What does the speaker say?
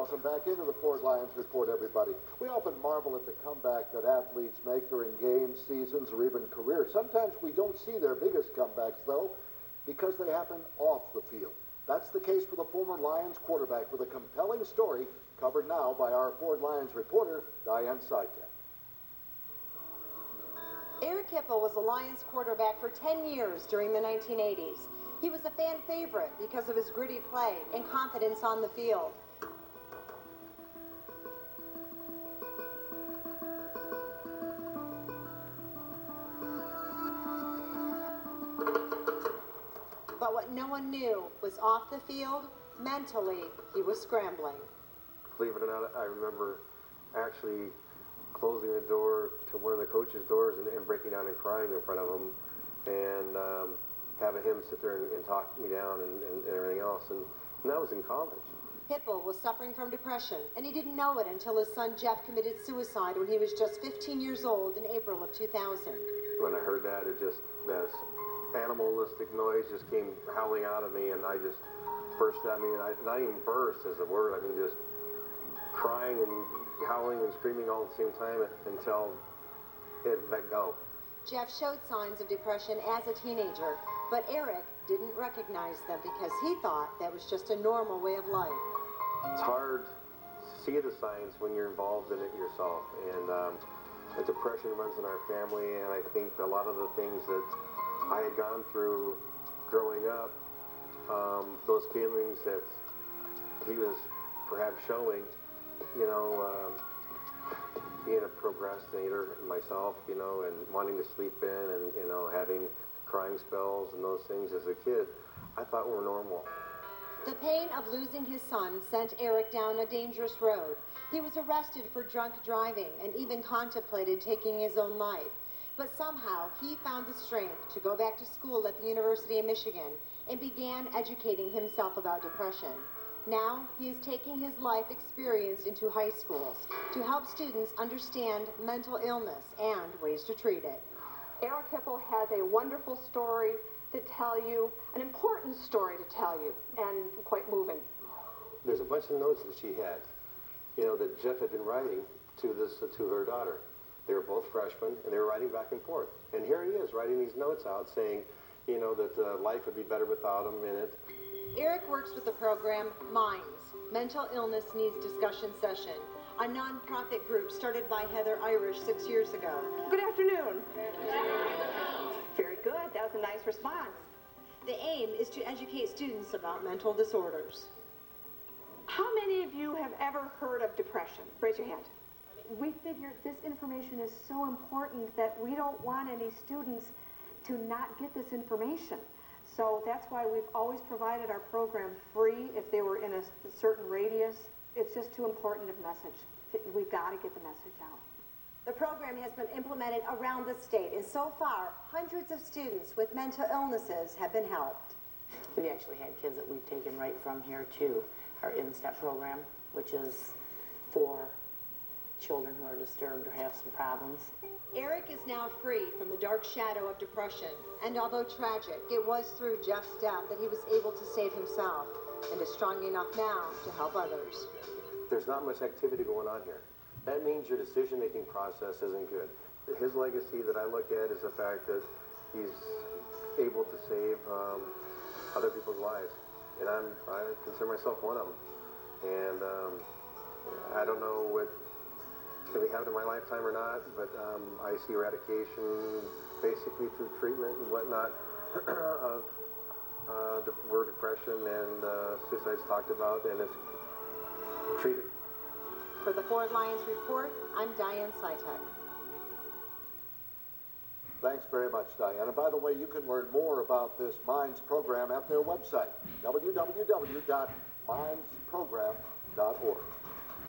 Welcome back into the Ford Lions Report, everybody. We often marvel at the comeback that athletes make during games, seasons, or even careers. Sometimes we don't see their biggest comebacks, though, because they happen off the field. That's the case for the former Lions quarterback, with a compelling story covered now by our Ford Lions reporter, Diann Sytek. Eric Hipple was a Lions quarterback for 10 years during the 1980s. He was a fan favorite because of his gritty play and confidence on the field. But what no one knew was off the field, mentally, he was scrambling. Believe it or not, I remember actually closing the door to one of the coaches' doors and breaking down and crying in front of him, and having him sit there and talk me down and everything else. And that was in college. Hipple was suffering from depression, and he didn't know it until his son Jeff committed suicide when he was just 15 years old in April of 2000. When I heard that, that animalistic noise just came howling out of me, and I just burst. I mean, not even burst as a word. I mean, just crying and howling and screaming all at the same time until it let go. Jeff showed signs of depression as a teenager, but Eric didn't recognize them because he thought that was just a normal way of life. It's hard to see the signs when you're involved in it yourself, and the depression runs in our family, and I think a lot of the things that I had gone through growing up, those feelings that he was perhaps showing, you know, being a procrastinator myself, you know, and wanting to sleep in and, you know, having crying spells and those things as a kid, I thought were normal. The pain of losing his son sent Eric down a dangerous road. He was arrested for drunk driving and even contemplated taking his own life. But somehow he found the strength to go back to school at the University of Michigan and began educating himself about depression. Now he is taking his life experience into high schools to help students understand mental illness and ways to treat it. Eric Hipple has a wonderful story to tell you, an important story to tell you, and quite moving. There's a bunch of notes that she had, you know, that Jeff had been writing to her daughter. They were both freshmen, and they were writing back and forth. And here he is writing these notes out saying, you know, that life would be better without him in it. Eric works with the program MINDS, Mental Illness Needs Discussion Session, a nonprofit group started by Heather Irish 6 years ago. Good afternoon. Very good. That was a nice response. The aim is to educate students about mental disorders. How many of you have ever heard of depression? Raise your hand. We figured this information is so important that we don't want any students to not get this information. So that's why we've always provided our program free if they were in a certain radius. It's just too important a message. We've got to get the message out. The program has been implemented around the state, and so far, hundreds of students with mental illnesses have been helped. We've actually had kids that we've taken right from here to our in-step program, which is for children who are disturbed or have some problems. Eric is now free from the dark shadow of depression, and although tragic, it was through Jeff's death that he was able to save himself, and is strong enough now to help others. There's not much activity going on here. That means your decision-making process isn't good. His legacy that I look at is the fact that he's able to save other people's lives, and I consider myself one of them. And I don't know what can be happening in my lifetime or not, but I see eradication basically through treatment and whatnot of where depression and suicide's talked about, and it's treated. For the Ford Lions Report, I'm Diann Sytek. Thanks very much, Diann. And by the way, you can learn more about this MINDS program at their website, www.mindsprogram.org.